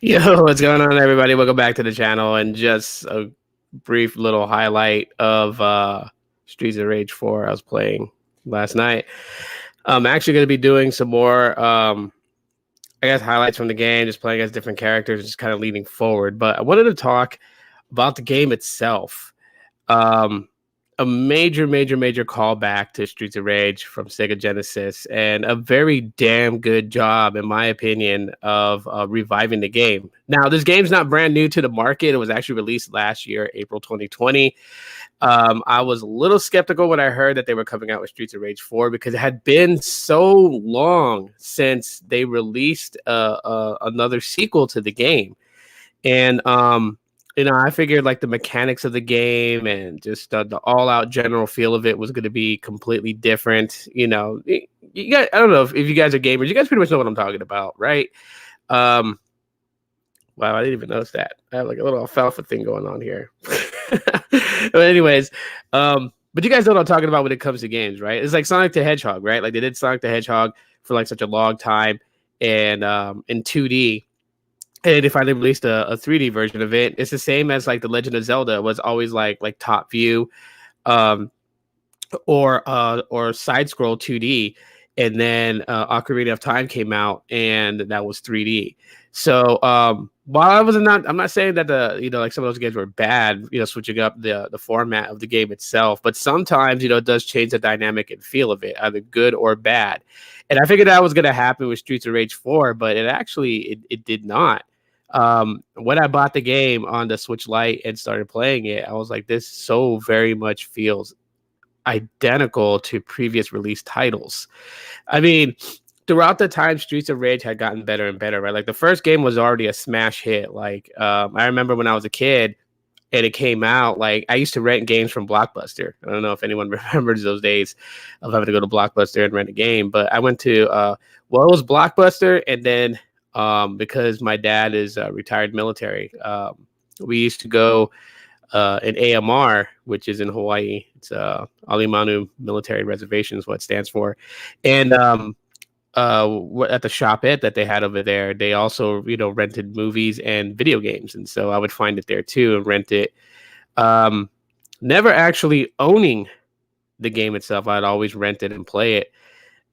Yo, what's going on, everybody? Welcome back to the channel. And just a brief little highlight of Streets of Rage 4 I was playing last night. I'm actually going to be doing some more, I guess, highlights from the game, just playing as different characters, just kind of leading forward. But I wanted to talk about the game itself. Um, a major callback to Streets of Rage from Sega Genesis, and a very damn good job, in my opinion, of reviving the game. Now, this game's not brand new to the market. It was actually released last year, April 2020. I was a little skeptical when I heard that they were coming out with Streets of Rage 4 because it had been so long since they released another sequel to the game. And I figured like the mechanics of the game and just the all-out general feel of it was going to be completely different. You guys, I don't know if you guys are gamers. You guys pretty much know what I'm talking about, right? Wow, I didn't even notice that. I have like a little alfalfa thing going on here. But anyways, but you guys know what I'm talking about when it comes to games, right? It's like Sonic the Hedgehog, right? Like they did Sonic the Hedgehog for like such a long time, and in 2D. And they finally released a 3D version of it. It's the same as like the Legend of Zelda was always like top view, or side scroll 2D, and then Ocarina of Time came out and that was 3D. So while I'm not saying that like some of those games were bad, switching up the format of the game itself, but sometimes it does change the dynamic and feel of it, either good or bad. And I figured that was going to happen with Streets of Rage 4, but it did not. When I bought the game on the Switch Lite and started playing it, I was like, this so very much feels identical to previous release titles. I mean, throughout the time, Streets of Rage had gotten better and better, right? Like the first game was already a smash hit. Like I remember when I was a kid and it came out, like I used to rent games from Blockbuster. I don't know if anyone remembers those days of having to go to Blockbuster and rent a game, but I went to it was Blockbuster, and then because my dad is retired military, we used to go in AMR, which is in Hawaii. It's Alimanu Military Reservation is what it stands for. And at the shopette that they had over there, they also rented movies and video games, and so I would find it there too and rent it. Never actually owning the game itself, I'd always rent it and play it.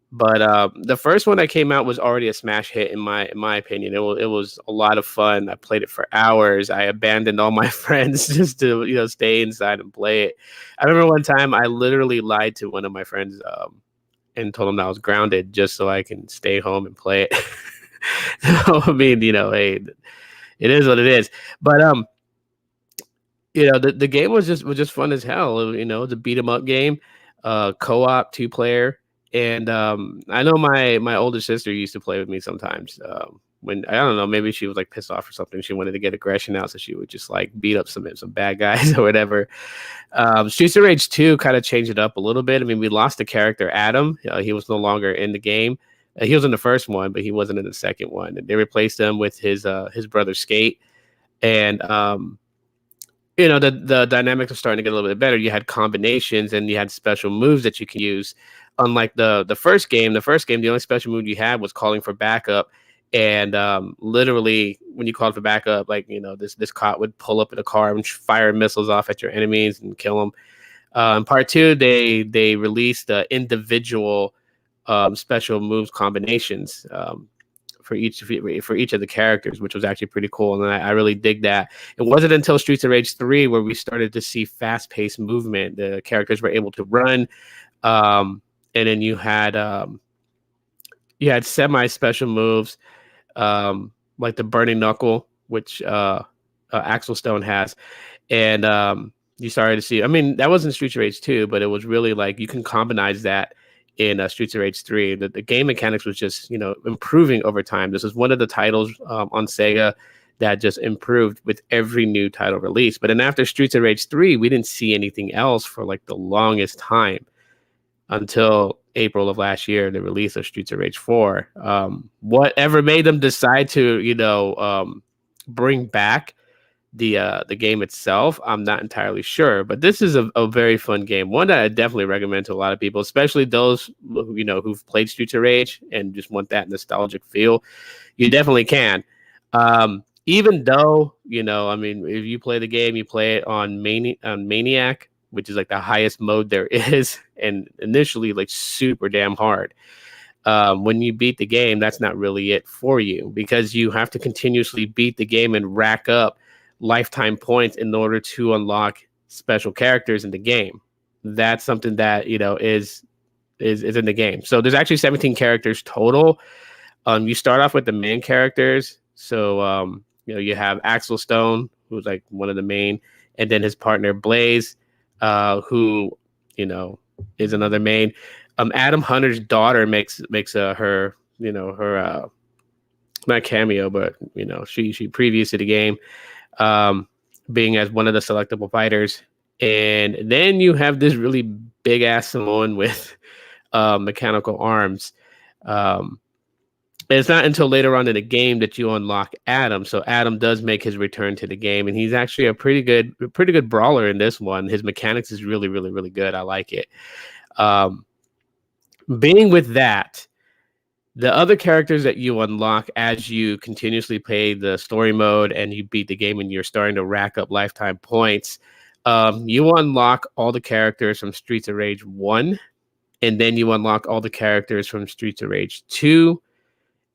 But the first one that came out was already a smash hit in my opinion. It was a lot of fun. I played it for hours. I abandoned all my friends just to stay inside and play it. I remember one time I literally lied to one of my friends and told him that I was grounded just so I can stay home and play it. So, I mean, hey, it is what it is. But the game was just fun as hell. It's a beat 'em up game, co-op 2-player. And I know my older sister used to play with me sometimes. When I don't know, maybe she was like pissed off or something. She wanted to get aggression out, so she would just like beat up some bad guys or whatever. Streets of Rage 2 kind of changed it up a little bit. I mean, we lost the character Adam. He was no longer in the game. He was in the first one, but he wasn't in the second one. And they replaced him with his brother Skate. And the dynamics are starting to get a little bit better. You had combinations and you had special moves that you can use. Unlike the first game, the only special move you had was calling for backup. And literally, when you called for backup, like this cop would pull up in a car and fire missiles off at your enemies and kill them. In part 2, they released individual special moves combinations for each of the characters, which was actually pretty cool, and I really dig that. It wasn't until Streets of Rage 3 where we started to see fast-paced movement. The characters were able to run, and then you had semi-special moves, like the Burning Knuckle, which Axel Stone has, and you started to see. I mean, that wasn't Streets of Rage 2, but it was really like you can combinize that in Streets of Rage 3. The game mechanics was just improving over time. This is one of the titles on Sega that just improved with every new title release. But then after Streets of Rage 3, we didn't see anything else for like the longest time until April of last year, the release of Streets of Rage 4. Whatever made them decide to bring back the game itself, I'm not entirely sure, but this is a very fun game, one that I definitely recommend to a lot of people, especially those who've played Streets of Rage and just want that nostalgic feel. You definitely can. even though, I mean, if you play the game, you play it on Maniac, which is like the highest mode there is, and initially like super damn hard. When you beat the game, that's not really it for you, because you have to continuously beat the game and rack up lifetime points in order to unlock special characters in the game. That's something that is in the game. So there's actually 17 characters total. You start off with the main characters. So you have Axel Stone, who's like one of the main, and then his partner Blaze, who is another main. Adam Hunter's daughter makes her her not cameo, but she previous to the game, being as one of the selectable fighters. And then you have this really big ass Samoan with mechanical arms. It's not until later on in the game that you unlock Adam. So Adam does make his return to the game, and he's actually a pretty good brawler in this one. His mechanics is really, really, really good. I like it. Being with that, the other characters that you unlock as you continuously play the story mode and you beat the game and you're starting to rack up lifetime points, you unlock all the characters from Streets of Rage 1, and then you unlock all the characters from Streets of Rage 2,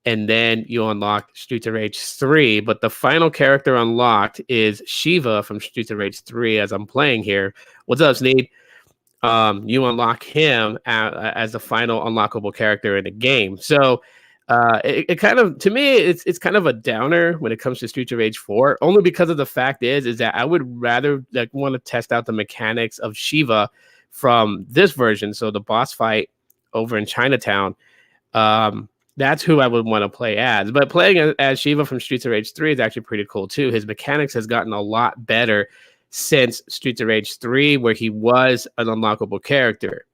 and then you unlock Streets of Rage 3. But the final character unlocked is Shiva from Streets of Rage 3, as I'm playing here. What's up, Sneed? You unlock him as the final unlockable character in the game. So it kind of, to me, it's kind of a downer when it comes to Streets of Rage 4, only because of the fact is that I would rather want to test out the mechanics of Shiva from this version. So the boss fight over in Chinatown, that's who I would want to play as. But playing as Shiva from Streets of Rage 3 is actually pretty cool too. His mechanics has gotten a lot better since Streets of Rage 3, where he was an unlockable character.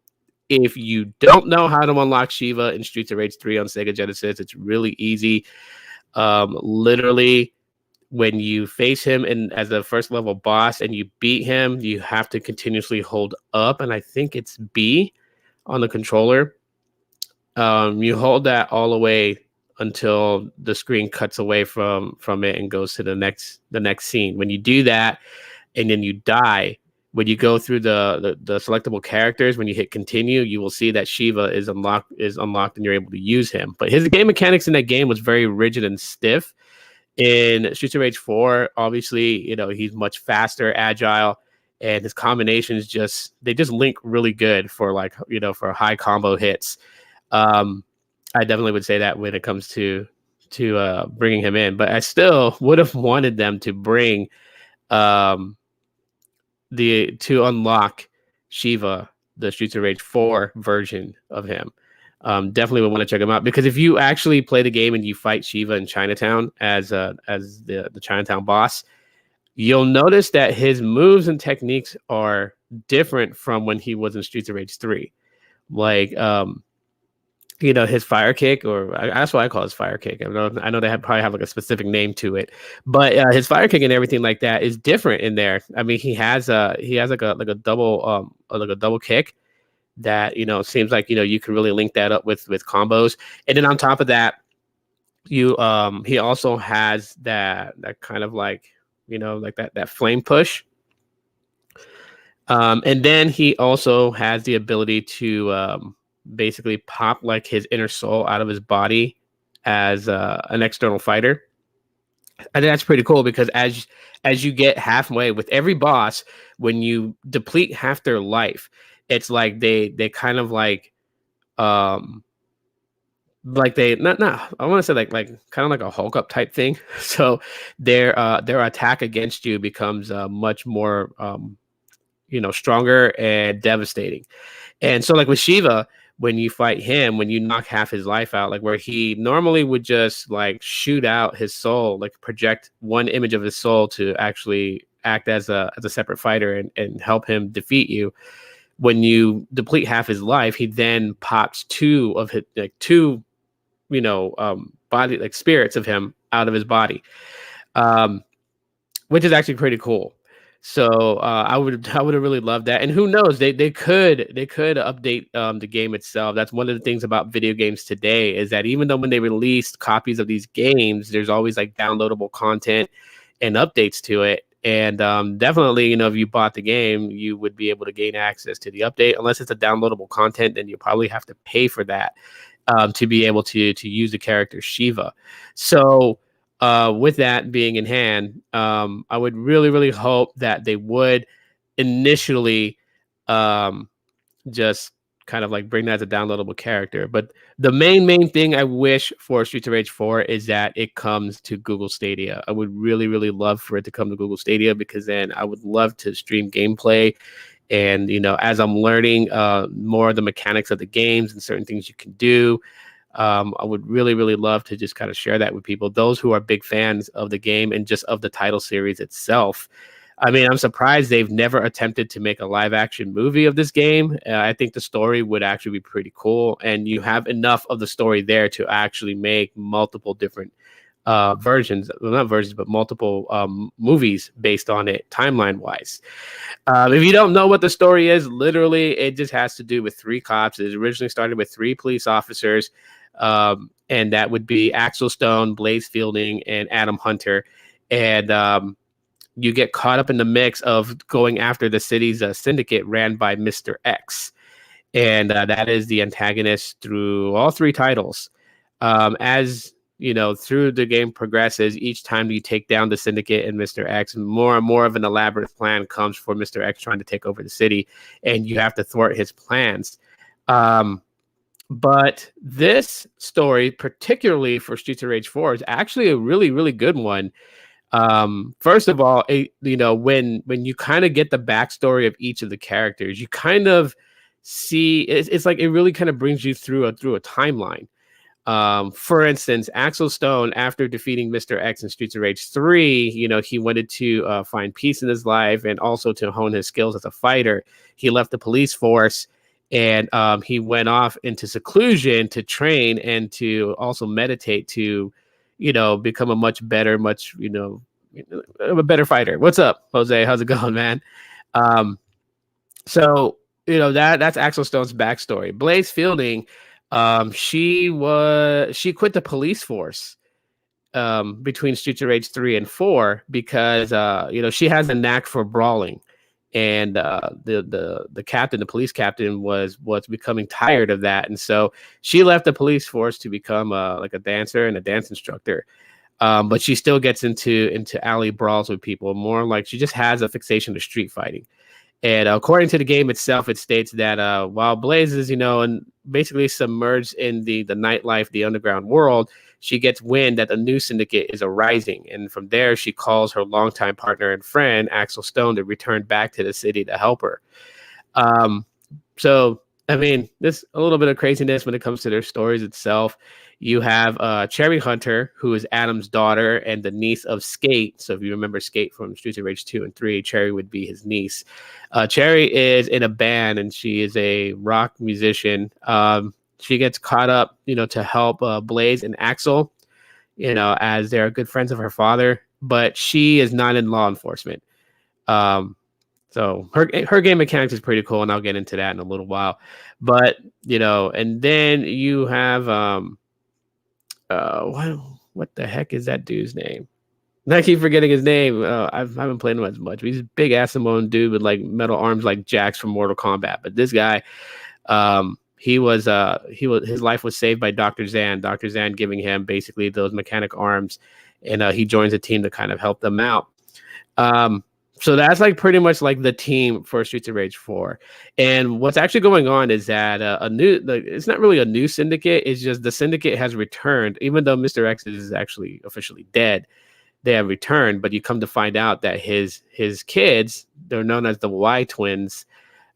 If you don't know how to unlock Shiva in Streets of Rage 3 on Sega Genesis, it's really easy. Literally, when you face him as a first level boss and you beat him, you have to continuously hold up, and I think it's B on the controller. You hold that all the way until the screen cuts away from it and goes to the next scene. When you do that, and then you die, when you go through the selectable characters, when you hit continue, you will see that Shiva is unlocked and you're able to use him. But his game mechanics in that game was very rigid and stiff. In Streets of Rage 4, obviously, he's much faster, agile, and his combinations just link really good for for high combo hits. I definitely would say that when it comes to bringing him in, but I still would have wanted them to bring to unlock Shiva, the Streets of Rage 4 version of him. Definitely would want to check him out, because if you actually play the game and you fight Shiva in Chinatown as the Chinatown boss, you'll notice that his moves and techniques are different from when he was in Streets of Rage 3. Like his fire kick, or that's what I call his fire kick. I know they probably have like a specific name to it, but his fire kick and everything like that is different in there. I mean, he has like a double kick that seems like you can really link that up with combos. And then on top of that, he also has that kind of like that flame push. And then he also has the ability to basically pop like his inner soul out of his body as an external fighter. I think that's pretty cool, because as you get halfway with every boss, when you deplete half their life, it's like they kind of like they not I want to say like kind of like a Hulk up type thing. So their attack against you becomes much more stronger and devastating. And so like with Shiva, when you fight him, when you knock half his life out, like where he normally would just like shoot out his soul, like project one image of his soul to actually act as a separate fighter and help him defeat you. When you deplete half his life, he then pops two body, like spirits of him out of his body, which is actually pretty cool. So I would have really loved that. And who knows, they could update the game itself. That's one of the things about video games today, is that even though when they released copies of these games, there's always like downloadable content and updates to it. And definitely, if you bought the game, you would be able to gain access to the update. Unless it's a downloadable content, then you probably have to pay for that to be able to use the character Shiva. So with that being in hand, I would really, really hope that they would initially um, just kind of like bring that as a downloadable character. But the main thing I wish for Streets of Rage 4 is that it comes to Google Stadia. I would really, really love for it to come to Google Stadia, because then I would love to stream gameplay. And, as I'm learning more of the mechanics of the games and certain things you can do, I would really, really love to just kind of share that with people, those who are big fans of the game and just of the title series itself. I mean, I'm surprised they've never attempted to make a live action movie of this game. I think the story would actually be pretty cool, and you have enough of the story there to actually make multiple different versions, well, not versions, but multiple movies based on it timeline wise. If you don't know what the story is, literally, it just has to do with three cops. It originally started with three police officers, and that would be Axel Stone, Blaze Fielding, and Adam Hunter. And you get caught up in the mix of going after the city's syndicate ran by Mr. X. And that is the antagonist through all three titles. As through the game progresses, each time you take down the syndicate and Mr. X, more and more of an elaborate plan comes for Mr. X trying to take over the city, and you have to thwart his plans. But this story, particularly for Streets of Rage 4, is actually a really, really good one. First of all, when you kind of get the backstory of each of the characters, you kind of see it's like it really kind of brings you through a timeline. For instance, Axel Stone, after defeating Mr. X in Streets of Rage 3, he wanted to find peace in his life and also to hone his skills as a fighter. He left the police force, and he went off into seclusion to train and to also meditate to become a much better, a better fighter. What's up, Jose? How's it going, man? So that's Axel Stone's backstory. Blaze Fielding, she quit the police force between Streets of Rage 3 and 4 because she has a knack for brawling. And the captain, the police captain, was becoming tired of that, and so she left the police force to become like a dancer and a dance instructor. But she still gets into alley brawls with people. More like she just has a fixation to street fighting. And according to the game itself, it states that while Blaze is, and basically submerged in the nightlife, the underground world, she gets wind that a new syndicate is arising. And from there, she calls her longtime partner and friend, Axel Stone, to return back to the city to help her. So, I mean, there's a little bit of craziness when it comes to their stories itself. You have Cherry Hunter, who is Adam's daughter and the niece of Skate. So if you remember Skate from Streets of Rage 2 and 3, Cherry would be his niece. Cherry is in a band, and she is a rock musician. She gets caught up, to help Blaze and Axel, as they're good friends of her father. But she is not in law enforcement. So her game mechanics is pretty cool, and I'll get into that in a little while. But and then you have what the heck is that dude's name? I keep forgetting his name. I haven't played him as much. He's a big ass Samoan dude with like metal arms like Jax from Mortal Kombat. But this guy, his life was saved by Dr. Zan. Dr. Zan giving him basically those mechanic arms, and he joins a team to kind of help them out. So that's like pretty much like the team for Streets of Rage 4. And what's actually going on is that it's not really a new syndicate. It's just the syndicate has returned, even though Mr. X is actually officially dead. They have returned, but you come to find out that his kids, they're known as the Y twins.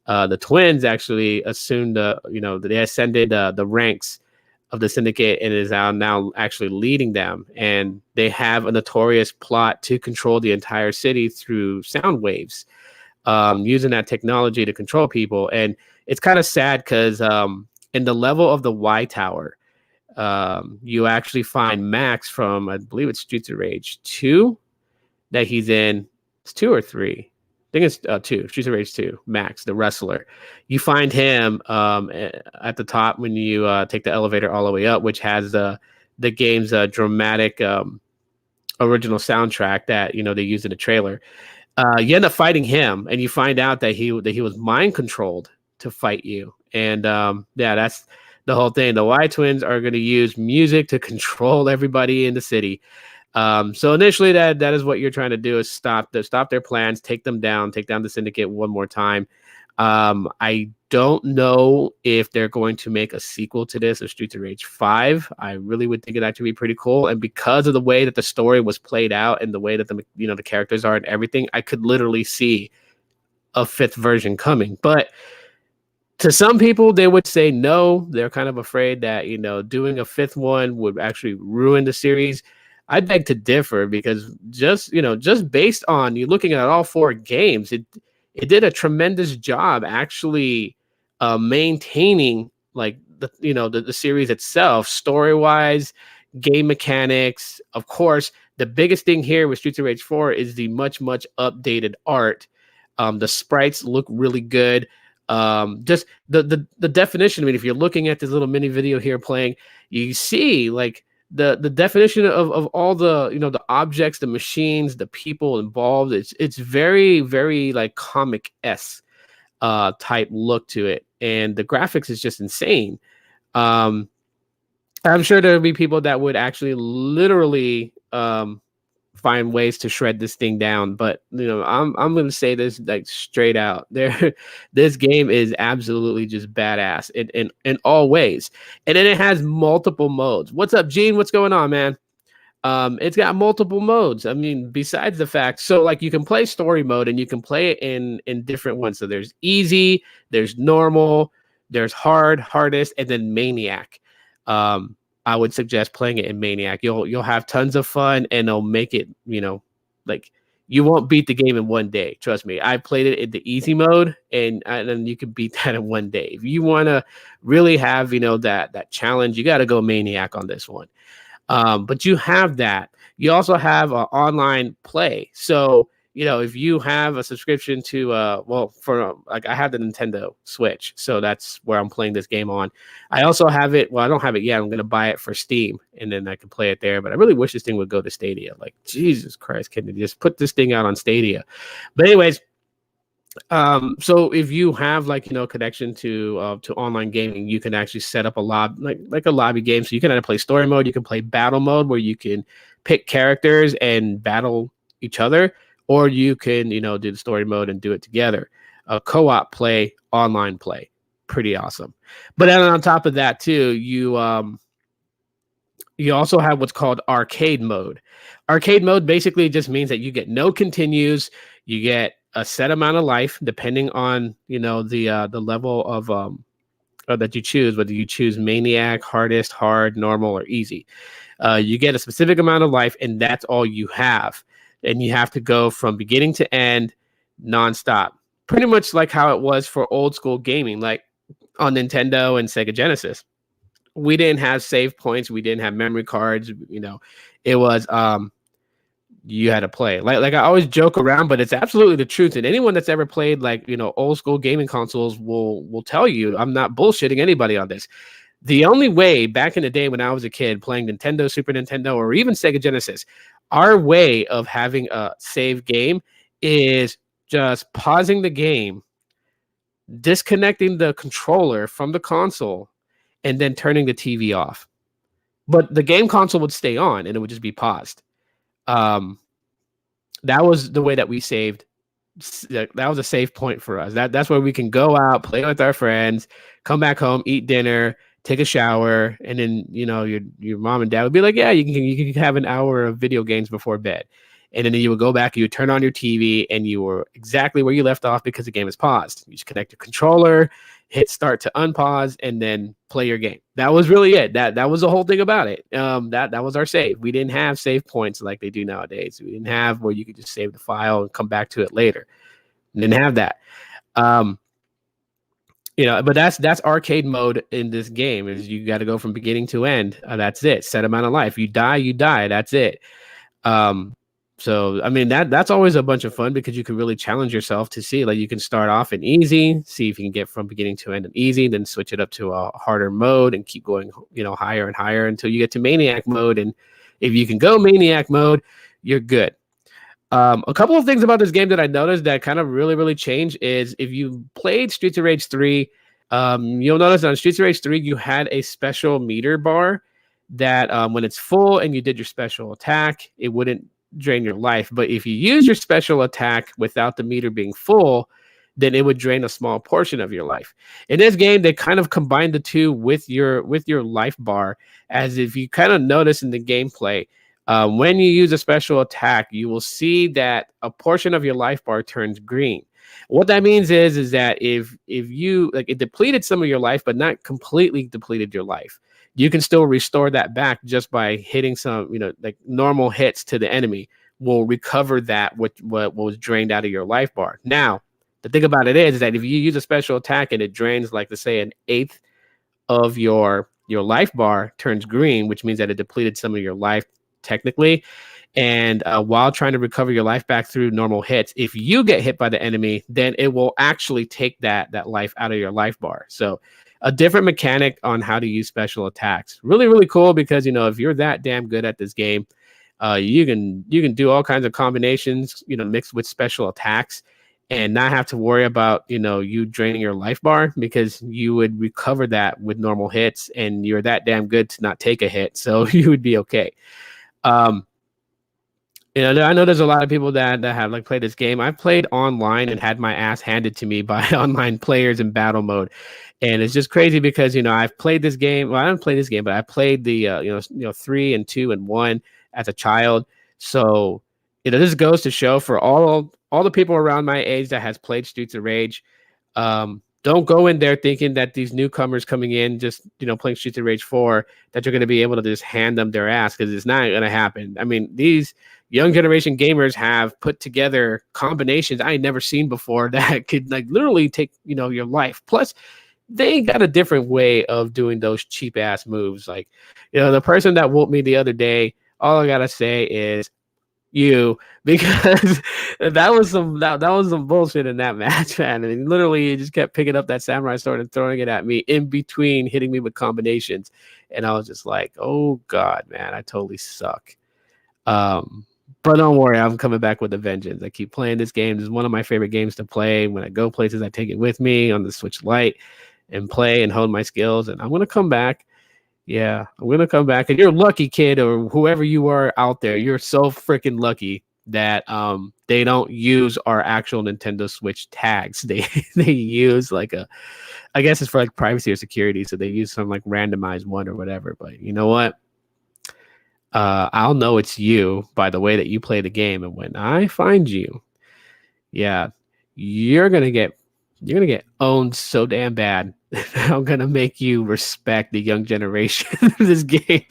The twins actually assumed, they ascended the ranks of the syndicate and is now actually leading them. And they have a notorious plot to control the entire city through sound waves, using that technology to control people. And it's kind of sad because in the level of the Y Tower, you actually find Max from, I believe it's Streets of Rage 2 that he's in. It's 2 or 3. think it's two, Streets of Rage 2, Max, the wrestler. You find him at the top when you take the elevator all the way up, which has the game's dramatic original soundtrack that they used in the trailer. You end up fighting him, and you find out that he was mind controlled to fight you. And yeah, that's the whole thing. The Y twins are going to use music to control everybody in the city. So initially, that is what you're trying to do, is stop their plans, take down the syndicate one more time. I don't know if they're going to make a sequel to this, of Streets of Rage 5. I really would think it actually be pretty cool. And because of the way that the story was played out and the way that the characters are and everything, I could literally see a 5th version coming. But to some people, they would say no. They're kind of afraid that doing a 5th one would actually ruin the series. I beg to differ, because just based on you looking at all 4 games, it did a tremendous job actually maintaining like the series itself, story wise, game mechanics. Of course, the biggest thing here with Streets of Rage 4 is the much updated art. The sprites look really good. Just the definition. I mean, if you're looking at this little mini video here playing, you see like the definition of all the the objects, the machines, the people involved. It's very, very like comic-esque type look to it, and the graphics is just insane. I'm sure there'll be people that would actually literally find ways to shred this thing down, but I'm going to say this like straight out there. This game is absolutely just badass in all ways, and then it has multiple modes. What's up, Gene? What's going on, man? It's got multiple modes. I mean, besides the fact, so like you can play story mode, and you can play it in different ones. So there's easy, there's normal, there's hardest, and then maniac. I would suggest playing it in Maniac. You'll have tons of fun, and it'll make it, like you won't beat the game in one day. Trust me. I played it in the easy mode, and you can beat that in one day. If you want to really have, that challenge, you got to go Maniac on this one. But you have that. You also have online play. So, if you have a subscription to, I have the Nintendo Switch, so that's where I'm playing this game on. I also have it. Well, I don't have it yet. I'm going to buy it for Steam, and then I can play it there. But I really wish this thing would go to Stadia. Like, Jesus Christ, can they just put this thing out on Stadia? But anyways, so if you have connection to online gaming, you can actually set up a lobby, like a lobby game. So you can either play story mode, you can play battle mode, where you can pick characters and battle each other, or you can do the story mode and do it together. Co-op play, online play, pretty awesome. But then on top of that too, you also have what's called arcade mode. Arcade mode basically just means that you get no continues, you get a set amount of life depending on the level of that you choose, whether you choose maniac, hardest, hard, normal, or easy. You get a specific amount of life, and that's all you have, and you have to go from beginning to end nonstop, pretty much like how it was for old school gaming, like on Nintendo and Sega Genesis. We didn't have save points, we didn't have memory cards. It was you had to play. Like I always joke around, but it's absolutely the truth. And anyone that's ever played old school gaming consoles will tell you I'm not bullshitting anybody on this. The only way back in the day when I was a kid playing Nintendo, Super Nintendo, or even Sega Genesis, our way of having a save game is just pausing the game, disconnecting the controller from the console, and then turning the TV off. But the game console would stay on, and it would just be paused. That was the way that we saved. That was a safe point for us. That's where we can go out, play with our friends, come back home, eat dinner, take a shower, and then your mom and dad would be like, yeah, you can have an hour of video games before bed. And then you would go back, you would turn on your TV, and you were exactly where you left off because the game is paused. You just connect your controller, hit start to unpause, and then play your game. That was really it. That was the whole thing about it. That was our save. We didn't have save points like they do nowadays. We didn't have where you could just save the file and come back to it later. We didn't have that. But that's arcade mode in this game. Is you got to go from beginning to end. That's it. Set amount of life. You die. That's it. So I mean that's always a bunch of fun because you can really challenge yourself to see, like, you can start off in easy, see if you can get from beginning to end in easy, then switch it up to a harder mode and keep going, higher and higher until you get to maniac mode. And if you can go maniac mode, you're good. A couple of things about this game that I noticed that kind of really, really changed is if you played Streets of Rage 3, you'll notice on Streets of Rage 3, you had a special meter bar that when it's full and you did your special attack, it wouldn't drain your life. But if you use your special attack without the meter being full, then it would drain a small portion of your life. In this game, they kind of combined the two with your life bar, as if you kind of notice in the gameplay, when you use a special attack, you will see that a portion of your life bar turns green. What that means is that if you, like, it depleted some of your life, but not completely depleted your life, you can still restore that back just by hitting some, like normal hits to the enemy will recover that what was drained out of your life bar. Now, the thing about it is that if you use a special attack and it drains, like, to say, an eighth of your life bar turns green, which means that it depleted some of your life technically. And while trying to recover your life back through normal hits, if you get hit by the enemy, then it will actually take that life out of your life bar. So a different mechanic on how to use special attacks. Really, really cool because, if you're that damn good at this game, you can do all kinds of combinations, mixed with special attacks and not have to worry about, you draining your life bar because you would recover that with normal hits and you're that damn good to not take a hit. So you would be okay. I know there's a lot of people that have, like, played this game. I've played online and had my ass handed to me by online players in battle mode, and it's just crazy because I've played this game. Well, I haven't played this game, but I played the 3 and 2 and 1 as a child. So this goes to show for all the people around my age that has played Streets of Rage. Don't go in there thinking that these newcomers coming in just, playing Streets of Rage 4, that you're going to be able to just hand them their ass, because it's not going to happen. I mean, these young generation gamers have put together combinations I had never seen before that could, like, literally take, your life. Plus, they got a different way of doing those cheap ass moves. Like, the person that whooped me the other day, all I got to say is, you, because that was some bullshit in that match, man. I mean, literally, he just kept picking up that samurai sword and throwing it at me in between hitting me with combinations, and I was just like, oh god, man, I totally suck. But don't worry, I'm coming back with a vengeance. I keep playing this game. This is one of my favorite games to play. When I go places, I take it with me on the Switch Lite and play and hone my skills, and I'm gonna come back. Yeah, I'm going to come back. And you're lucky, kid, or whoever you are out there. You're so freaking lucky that they don't use our actual Nintendo Switch tags. They use, like, I guess it's for, like, privacy or security. So they use some, like, randomized one or whatever. But you know what? I'll know it's you by the way that you play the game. And when I find you, yeah, you're going to get owned so damn bad. I'm gonna make you respect the young generation of this game.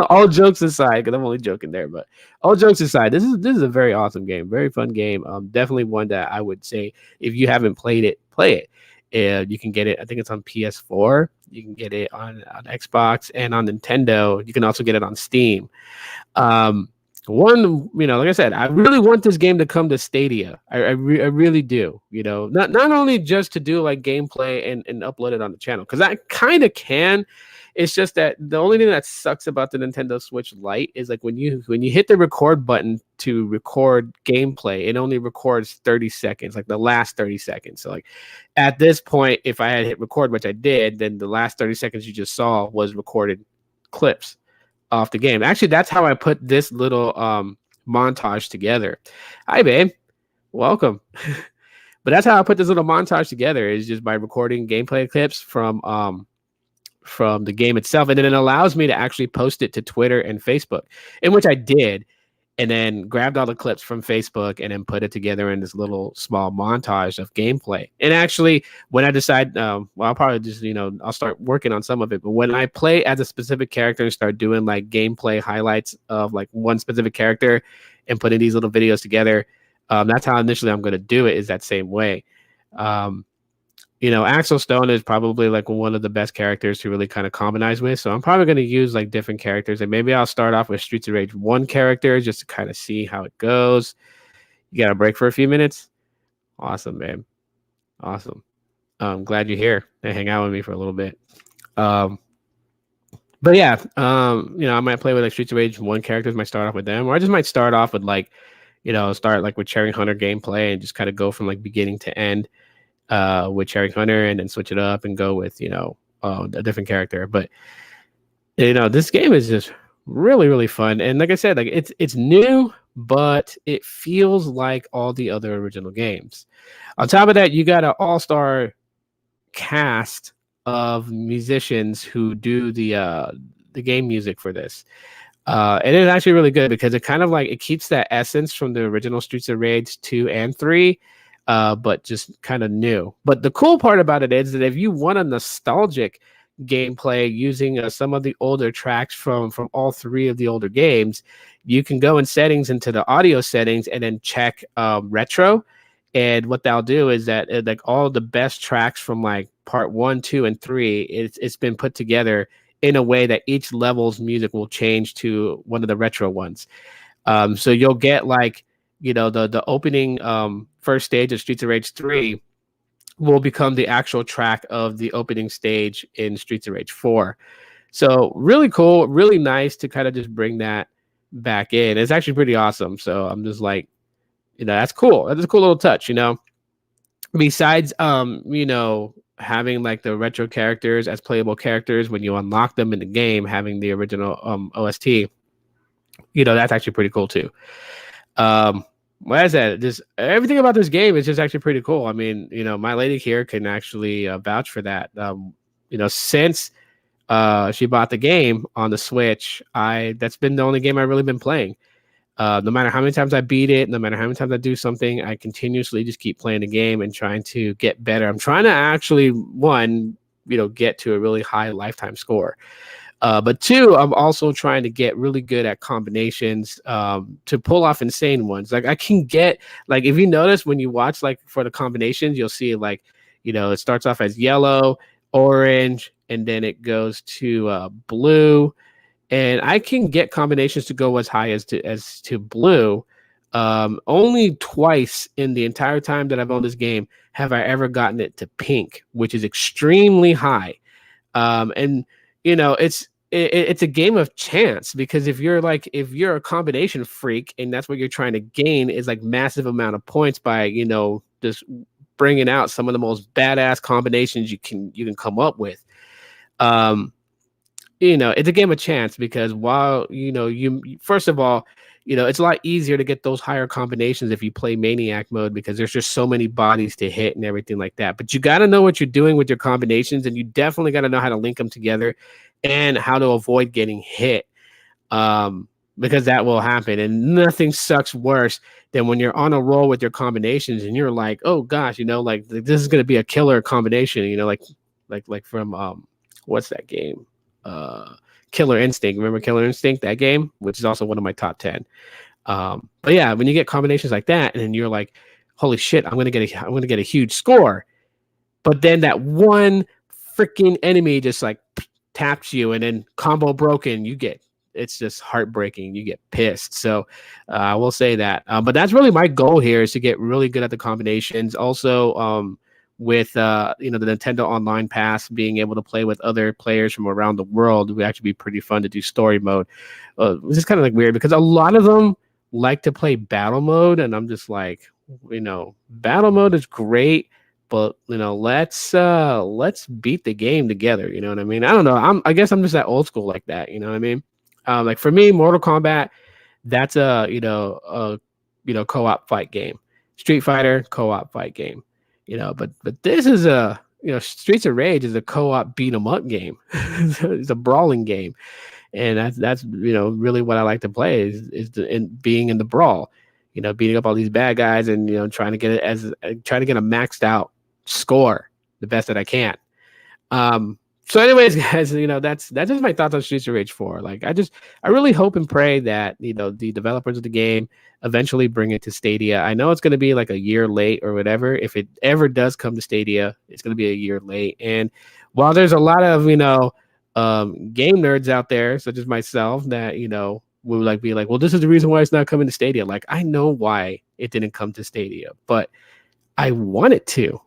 All jokes aside, because I'm only joking there, but all jokes aside, this is a very awesome game, very fun game. Definitely one that I would say if you haven't played it, play it. You can get it. I think it's on PS4. You can get it on Xbox and on Nintendo. You can also get it on Steam. One, like I said, I really want this game to come to Stadia. I really do. Not only just to do, like, gameplay and upload it on the channel, because I kind of can. It's just that the only thing that sucks about the Nintendo Switch Lite is, like, when you hit the record button to record gameplay, it only records 30 seconds, like the last 30 seconds. So, like, at this point, if I had hit record, which I did, then the last 30 seconds you just saw was recorded clips off the game. Actually, that's how I put this little montage together. Hi, babe. Welcome. But that's how I put this little montage together, is just by recording gameplay clips from the game itself. And then it allows me to actually post it to Twitter and Facebook, in which I did, and then grabbed all the clips from Facebook and then put it together in this little small montage of gameplay. And actually, when I decide, I'll probably just, I'll start working on some of it. But when I play as a specific character and start doing, like, gameplay highlights of, like, one specific character and putting these little videos together, that's how initially I'm going to do it, is that same way. Axel Stone is probably like one of the best characters to really kind of commonize with. So I'm probably going to use like different characters, and maybe I'll start off with Streets of Rage 1 character just to kind of see how it goes. You got a break for a few minutes? Awesome, man. Awesome. I'm glad you're here and hang out with me for a little bit. But yeah, I might play with like Streets of Rage 1 characters, might start off with them, or I just might start off with like, start like with Cherry Hunter gameplay and just kind of go from like beginning to end with Cherry Hunter, and then switch it up and go with a different character. But this game is just really, really fun, and like I said, like it's new, but it feels like all the other original games. On top of that, you got an all-star cast of musicians who do the game music for this. And it's actually really good because it kind of like it keeps that essence from the original Streets of Rage 2 and 3, but just kind of new. But the cool part about it is that if you want a nostalgic gameplay using some of the older tracks from all 3 of the older games, you can go in settings into the audio settings and then check retro. And what they'll do is that like all the best tracks from like part 1, 2, and 3, it's been put together in a way that each level's music will change to one of the retro ones. So you'll get like, the opening first stage of Streets of Rage 3 will become the actual track of the opening stage in Streets of Rage 4. So really cool, really nice to kind of just bring that back in. It's actually pretty awesome. So I'm just like, that's cool. That's a cool little touch, Besides, having like the retro characters as playable characters when you unlock them in the game, having the original OST, that's actually pretty cool too. What is that? Just everything about this game is just actually pretty cool. I mean, my lady here can actually vouch for that. Since she bought the game on the Switch, that's been the only game I've really been playing. No matter how many times I beat it, no matter how many times I do something, I continuously just keep playing the game and trying to get better. I'm trying to actually, get to a really high lifetime score. But 2, I'm also trying to get really good at combinations to pull off insane ones. Like I can get, like if you notice when you watch like for the combinations, you'll see like, it starts off as yellow, orange, and then it goes to blue. And I can get combinations to go as high as to blue. Only twice in the entire time that I've owned this game have I ever gotten it to pink, which is extremely high. And it's a game of chance, because if you're a combination freak and that's what you're trying to gain is like massive amount of points by just bringing out some of the most badass combinations you can come up with. It's a game of chance, because while, you first of all, it's a lot easier to get those higher combinations if you play Maniac mode, because there's just so many bodies to hit and everything like that. But you got to know what you're doing with your combinations, and you definitely got to know how to link them together and how to avoid getting hit, because that will happen. And nothing sucks worse than when you're on a roll with your combinations and you're like, oh gosh, like this is going to be a killer combination, like from what's that game? Killer Instinct. Remember Killer Instinct, that game, which is also one of my top 10. But yeah, when you get combinations like that and you're like, holy shit, I'm gonna get a huge score, but then that one freaking enemy just like taps you and then combo broken, it's just heartbreaking. You get pissed. So I will say that. But that's really my goal here, is to get really good at the combinations. Also, with the Nintendo Online Pass, being able to play with other players from around the world, it would actually be pretty fun to do story mode. This is kind of like weird, because a lot of them like to play battle mode, and I'm just like, battle mode is great, but let's beat the game together. You know what I mean? I don't know. I guess I'm just that old school like that. You know what I mean? Like for me, Mortal Kombat, that's a co-op fight game. Street Fighter, co-op fight game. But this is Streets of Rage is a co-op beat 'em up game. It's a brawling game, and that's really what I like to play is being in the brawl, beating up all these bad guys and trying to get a maxed out score the best that I can. So anyways, guys, that's just my thoughts on Streets of Rage 4. Like I really hope and pray that, the developers of the game eventually bring it to Stadia. I know it's going to be like a year late or whatever. If it ever does come to Stadia, it's going to be a year late. And while there's a lot of, game nerds out there, such as myself, that, would like be like, well, this is the reason why it's not coming to Stadia. Like, I know why it didn't come to Stadia, but I want it to.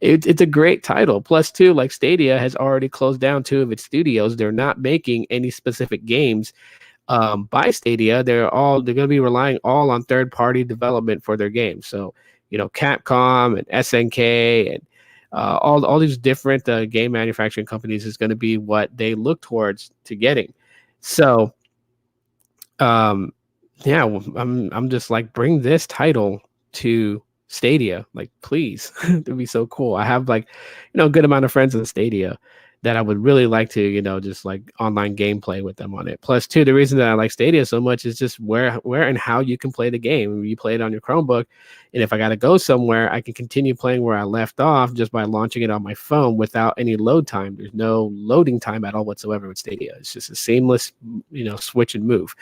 It's a great title. Plus, too, like Stadia has already closed down 2 of its studios. They're not making any specific games by Stadia. They're going to be relying all on third-party development for their games. So, Capcom and SNK and all these different game manufacturing companies is going to be what they look towards to getting. So, yeah, I'm just like, bring this title to Stadia, like, please. It'd be so cool. I have like, a good amount of friends in Stadia that I would really like to, just like online gameplay with them on it. Plus, too, the reason that I like Stadia so much is just where and how you can play the game. You play it on your Chromebook, and if I got to go somewhere, I can continue playing where I left off just by launching it on my phone without any load time. There's no loading time at all whatsoever with Stadia. It's just a seamless, switch and move.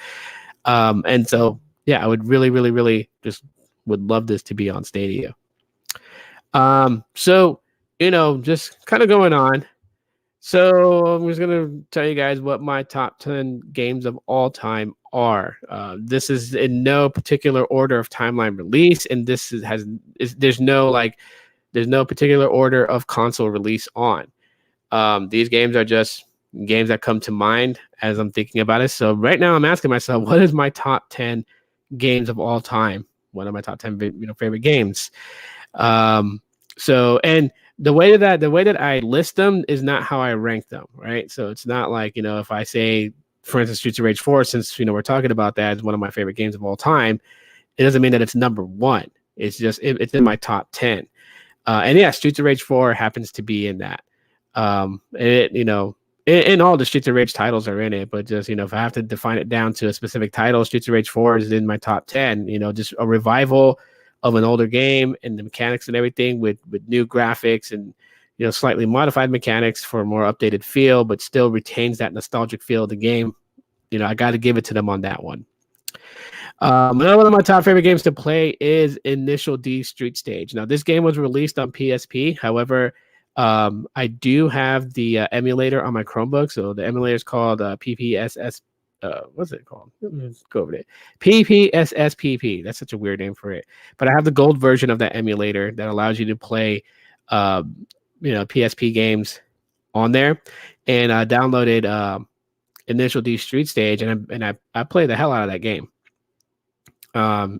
And so, yeah, I would really, really, really just would love this to be on Stadia. So, just kind of going on. So I'm just going to tell you guys what my top 10 games of all time are. This is in no particular order of timeline release, and there's no particular order of console release on. These games are just games that come to mind as I'm thinking about it. So right now I'm asking myself, what is my top 10 games of all time? What are my top 10 favorite games? So, and the way that I list them is not how I rank them, right? So it's not like, if I say, for instance, Streets of Rage 4, since we're talking about that as one of my favorite games of all time, it doesn't mean that it's number 1. It's just it's in my top 10. And yeah, Streets of Rage 4 happens to be in that. And all the Streets of Rage titles are in it, but just, if I have to define it down to a specific title, Streets of Rage 4 is in my top 10, just a revival of an older game and the mechanics and everything with new graphics and, slightly modified mechanics for a more updated feel, but still retains that nostalgic feel of the game. I got to give it to them on that one. Another one of my top favorite games to play is Initial D Street Stage. Now, this game was released on PSP. However, I do have the emulator on my Chromebook. So the emulator is called PPSS. What's it called? Let's go over it. PPSSPP. That's such a weird name for it. But I have the gold version of that emulator that allows you to play, PSP games on there. And I downloaded Initial D Street Stage, and I play the hell out of that game.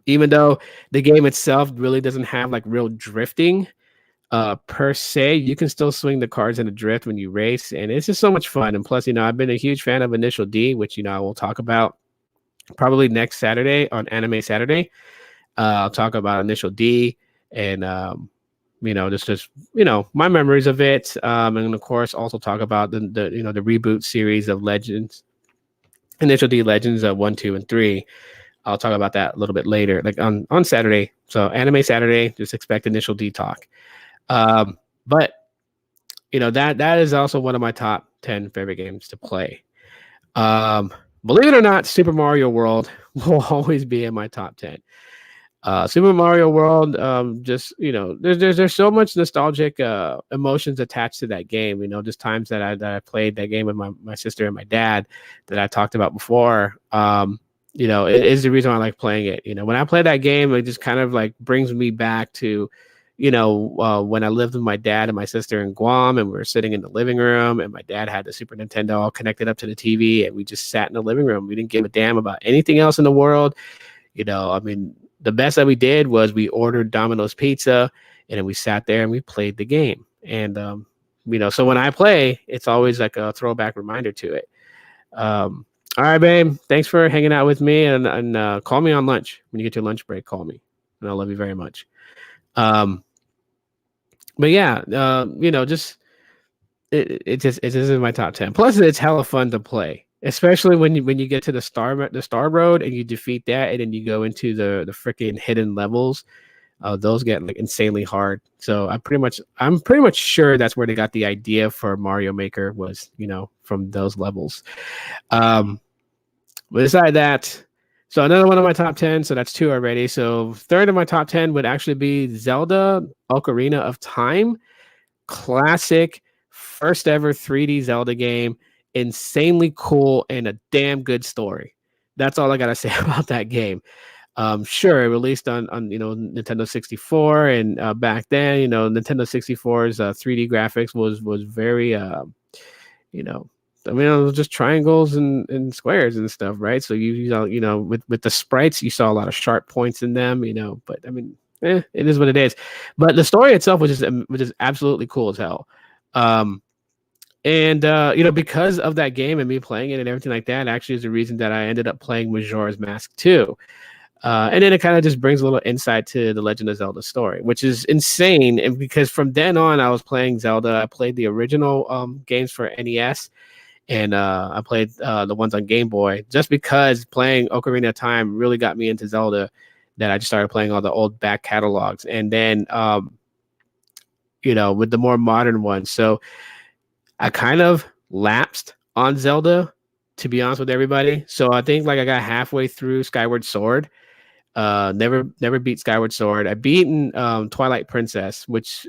Even though the game itself really doesn't have like real drifting per se, you can still swing the cars in a drift when you race, and it's just so much fun. And plus, I've been a huge fan of Initial D, which I will talk about probably next Saturday on Anime Saturday. I'll talk about Initial D and just my memories of it, and of course also talk about the reboot series of Legends, Initial D Legends 1, 2, and 3. I'll talk about that a little bit later, like on Saturday. So Anime Saturday, just expect Initial D talk. But that is also one of my top 10 favorite games to play. Believe it or not, Super Mario World will always be in my top 10. Super Mario World, there's so much nostalgic emotions attached to that game. Just times that I played that game with my sister and my dad that I talked about before. It is the reason I like playing it. When I play that game, it just kind of like brings me back to when I lived with my dad and my sister in Guam, and we were sitting in the living room, and my dad had the Super Nintendo all connected up to the TV, and we just sat in the living room. We didn't give a damn about anything else in the world. The best that we did was we ordered Domino's pizza, and then we sat there and we played the game. And, so when I play, it's always like a throwback reminder to it. All right, babe. Thanks for hanging out with me, and call me on lunch. When you get your lunch break, call me, and I love you very much. But yeah, just it's just in my top 10. Plus, it's hella fun to play, especially when you get to the Star Road and you defeat that, and then you go into the freaking hidden levels. those get like insanely hard. So I'm pretty much sure that's where they got the idea for Mario Maker was, from those levels. But beside that, so another one of my top 10, so that's two already. So third of my top 10 would actually be Zelda Ocarina of Time. Classic, first ever 3D Zelda game, insanely cool, and a damn good story. That's all I gotta say about that game. Sure, it released on Nintendo 64, and back then, Nintendo 64's 3D graphics was very it was just triangles and squares and stuff, right? So with the sprites, you saw a lot of sharp points in them, but I mean, it is what it is. But the story itself was just absolutely cool as hell. And because of that game and me playing it and everything like that, actually is the reason that I ended up playing Majora's Mask 2. And then it kind of just brings a little insight to the Legend of Zelda story, which is insane. And because from then on, I was playing Zelda. I played the original games for NES, and I played the ones on Game Boy, just because playing Ocarina of Time really got me into Zelda, that I just started playing all the old back catalogs. And then, with the more modern ones. So I kind of lapsed on Zelda, to be honest with everybody. So I think like I got halfway through Skyward Sword. Never beat Skyward Sword. I beaten Twilight Princess, which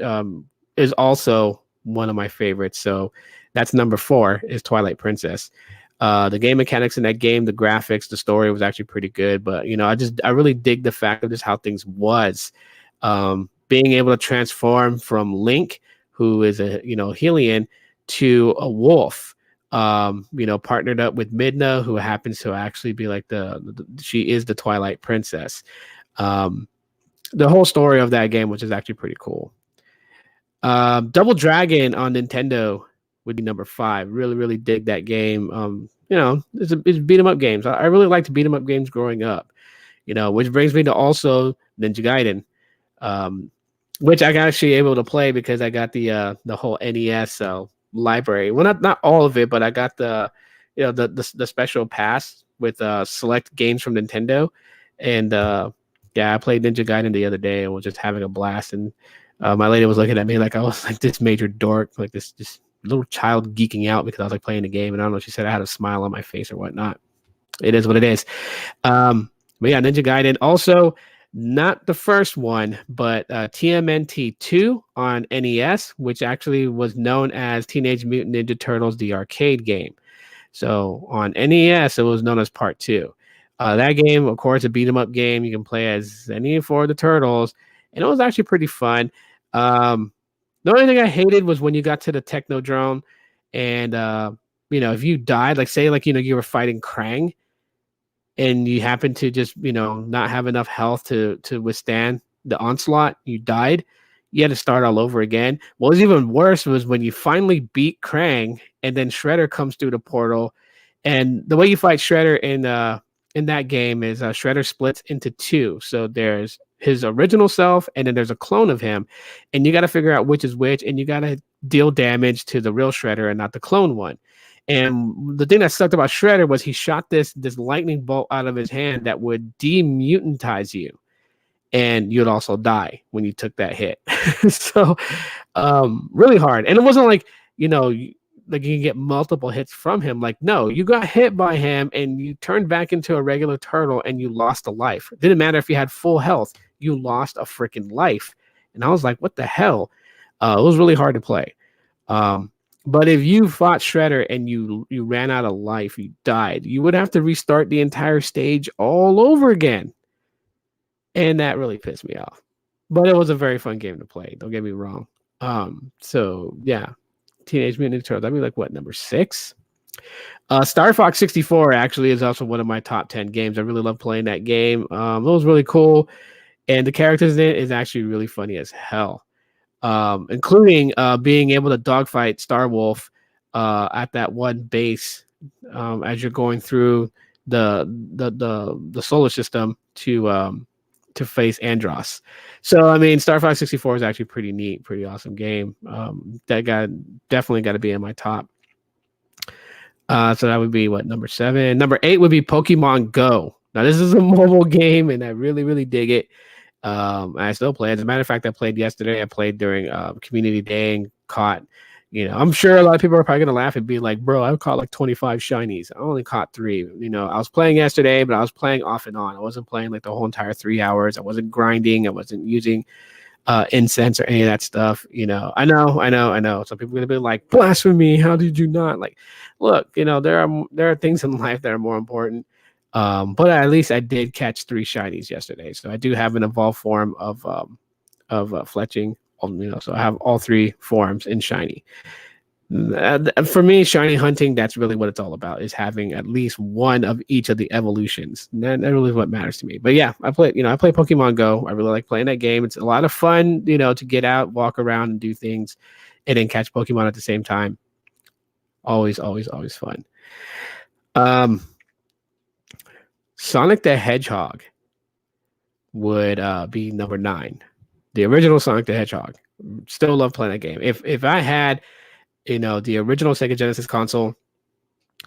is also one of my favorites. So that's number 4 is Twilight Princess. The game mechanics in that game, the graphics, the story was actually pretty good. But I really dig the fact of just how things was. Being able to transform from Link, who is a Hylian, to a wolf. Partnered up with Midna, who happens to actually be like she is the Twilight Princess. The whole story of that game, which is actually pretty cool. Double Dragon on Nintendo would be number 5. Really, really dig that game. It's beat 'em up games. I really liked beat 'em up games growing up. Which brings me to also Ninja Gaiden, which I got actually able to play because I got the whole NES library. Well, not all of it, but I got the special pass with select games from Nintendo. And I played Ninja Gaiden the other day and was just having a blast. And my lady was looking at me like I was like this major dork, like this little child geeking out because I was like playing the game. And I don't know, she said I had a smile on my face or whatnot. It is what it is. But yeah, Ninja Gaiden. Also, not the first one, but TMNT 2 on NES, which actually was known as Teenage Mutant Ninja Turtles, the arcade game. So on NES, it was known as Part 2. That game, of course, a beat 'em up game. You can play as any 4 of the turtles, and it was actually pretty fun. The only thing I hated was when you got to the Technodrome, and if you died, like say like you were fighting Krang, and you happen to just not have enough health to withstand the onslaught, you died, you had to start all over again. What was even worse was when you finally beat Krang and then Shredder comes through the portal. And the way you fight Shredder in that game is Shredder splits into 2. So there's his original self and then there's a clone of him, and you got to figure out which is which, and you got to deal damage to the real Shredder and not the clone one. And the thing that sucked about Shredder was he shot this lightning bolt out of his hand that would demutantize you, and you'd also die when you took that hit. So really hard. And it wasn't like like you can get multiple hits from him. Like, no, you got hit by him and you turned back into a regular turtle and you lost a life. It didn't matter if you had full health, you lost a freaking life. And I was like, what the hell? It was really hard to play. But if you fought Shredder and you ran out of life, you died, you would have to restart the entire stage all over again. And that really pissed me off. But it was a very fun game to play. Don't get me wrong. So yeah, Teenage Mutant Ninja Turtles. That'd be like what, number 6? Star Fox 64 actually is also one of my top 10 games. I really love playing that game. It was really cool, and the characters in it is actually really funny as hell. Including being able to dogfight Starwolf at that one base as you're going through the solar system to face Andros. So I mean, Star Fox 64 is actually pretty neat, pretty awesome game. That definitely got to be in my top. So that would be what, number 7. Number 8 would be Pokemon Go. Now this is a mobile game, and I really, really dig it. I still play. As a matter of fact, I played yesterday. I played during community day and caught, I'm sure a lot of people are probably gonna laugh and be like, bro, I caught like 25 shinies. I only caught 3. I was playing yesterday, but I was playing off and on. I wasn't playing like the whole entire 3 hours. I wasn't grinding. I wasn't using incense or any of that stuff. I know. Some people are gonna be like, blasphemy. How did you not? Like, look, there are things in life that are more important. But at least I did catch 3 shinies yesterday, so I do have an evolved form of fletching. So I have all 3 forms in shiny. For me, shiny hunting, that's really what it's all about, is having at least one of each of the evolutions. That really is what matters to me. But yeah, I play Pokemon Go. I really like playing that game. It's a lot of fun, to get out, walk around, and do things, and then catch Pokemon at the same time. Always, always, always fun. Sonic the Hedgehog would be number 9. The original Sonic the Hedgehog. Still love playing that game. If I had, the original Sega Genesis console,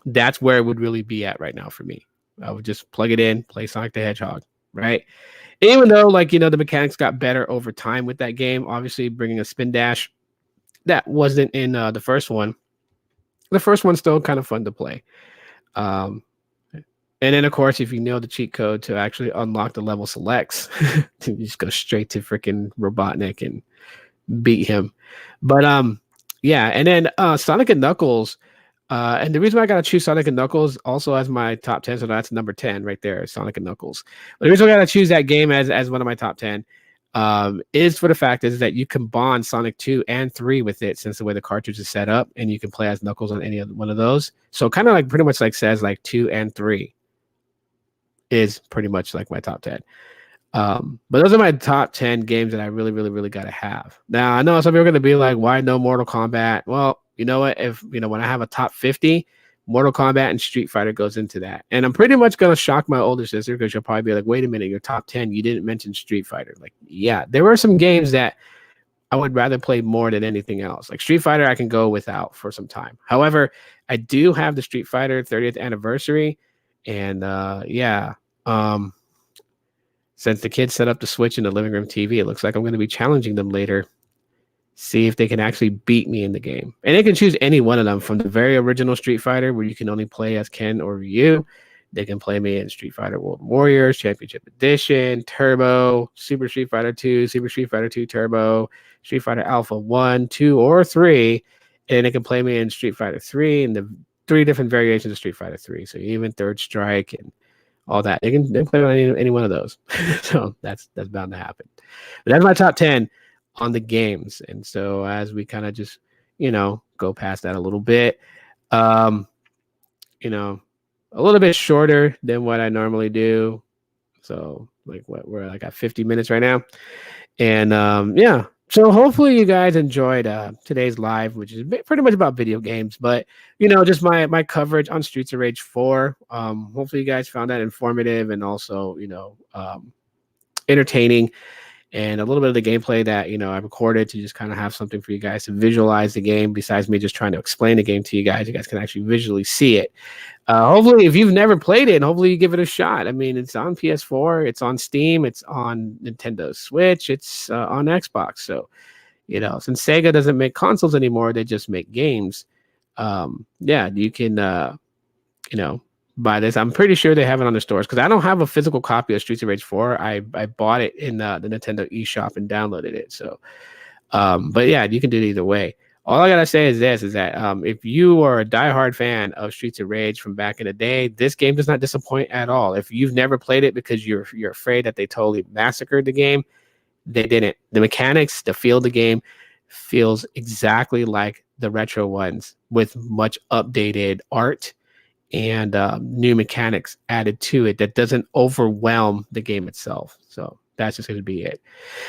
that's where it would really be at right now for me. I would just plug it in, play Sonic the Hedgehog, right? Even though, the mechanics got better over time with that game, obviously bringing a spin dash, that wasn't in the first one. The first one's still kind of fun to play. And then, of course, if you know the cheat code to actually unlock the level selects, you just go straight to freaking Robotnik and beat him. But yeah, and then Sonic and Knuckles. And the reason why I gotta choose Sonic and Knuckles also as my top 10, so that's number 10 right there, Sonic and Knuckles. But the reason why I gotta choose that game as one of my top 10 is for the fact is that you can bond Sonic 2 and 3 with it, since the way the cartridge is set up, and you can play as Knuckles on any other one of those. So kind of like pretty much like says like 2 and 3 is pretty much like my top 10. But those are my top 10 games that I really, really, really got to have. Now, I know some people are going to be like, why no Mortal Kombat? Well, you know what? If, when I have a top 50, Mortal Kombat and Street Fighter goes into that. And I'm pretty much going to shock my older sister, because she'll probably be like, wait a minute, your top 10, you didn't mention Street Fighter. Like, yeah, there were some games that I would rather play more than anything else. Like Street Fighter, I can go without for some time. However, I do have the Street Fighter 30th anniversary. And yeah, since the kids set up the Switch in the living room TV, it looks like I'm going to be challenging them later. See if they can actually beat me in the game. And they can choose any one of them, from the very original Street Fighter, where you can only play as Ken or Ryu. They can play me in Street Fighter World Warriors, Championship Edition, Turbo, Super Street Fighter 2, Super Street Fighter 2 Turbo, Street Fighter Alpha 1, 2, or 3. And they can play me in Street Fighter 3 and the 3 different variations of Street Fighter 3. So even Third Strike and all that. They can play on any one of those. So that's bound to happen. But that's my top 10 on the games. And so as we kind of just, go past that a little bit, a little bit shorter than what I normally do. So like we're like at 50 minutes right now. And yeah. So hopefully you guys enjoyed today's live, which is pretty much about video games, but just my coverage on Streets of Rage 4. Hopefully you guys found that informative and also entertaining, and a little bit of the gameplay that I recorded to just kind of have something for you guys to visualize the game. Besides me just trying to explain the game to you guys can actually visually see it. Hopefully, if you've never played it, hopefully you give it a shot. I mean, it's on PS4, it's on Steam, it's on Nintendo Switch, it's on Xbox. So, since Sega doesn't make consoles anymore, they just make games. Yeah, you can, buy this. I'm pretty sure they have it on the stores, because I don't have a physical copy of Streets of Rage 4. I bought it in the Nintendo eShop and downloaded it. So, but yeah, you can do it either way. All I gotta say is that if you are a diehard fan of Streets of Rage from back in the day, this game does not disappoint at all. If you've never played it because you're afraid that they totally massacred the game, they didn't. The mechanics, the feel of the game feels exactly like the retro ones, with much updated art and new mechanics added to it that doesn't overwhelm the game itself. So that's just going to be it.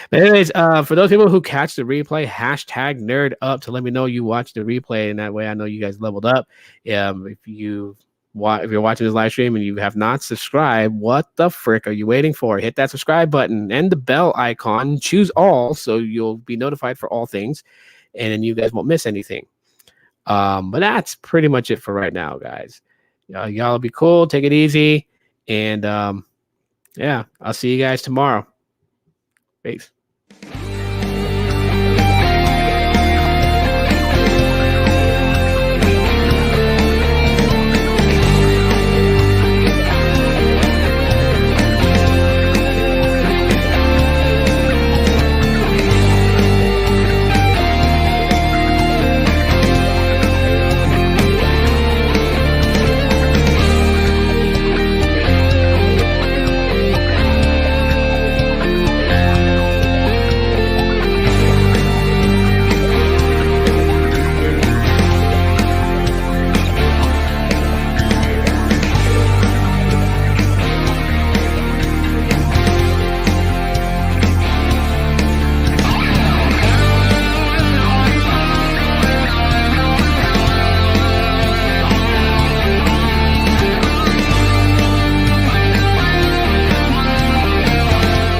But anyways, for those people who catch the replay, hashtag nerd up to let me know you watched the replay, and that way I know you guys leveled up. If you're watching this live stream and you have not subscribed, what the frick are you waiting for? Hit that subscribe button and the bell icon. Choose all, so you'll be notified for all things, and then you guys won't miss anything. But that's pretty much it for right now, guys. Y'all be cool. Take it easy. And yeah, I'll see you guys tomorrow. Peace.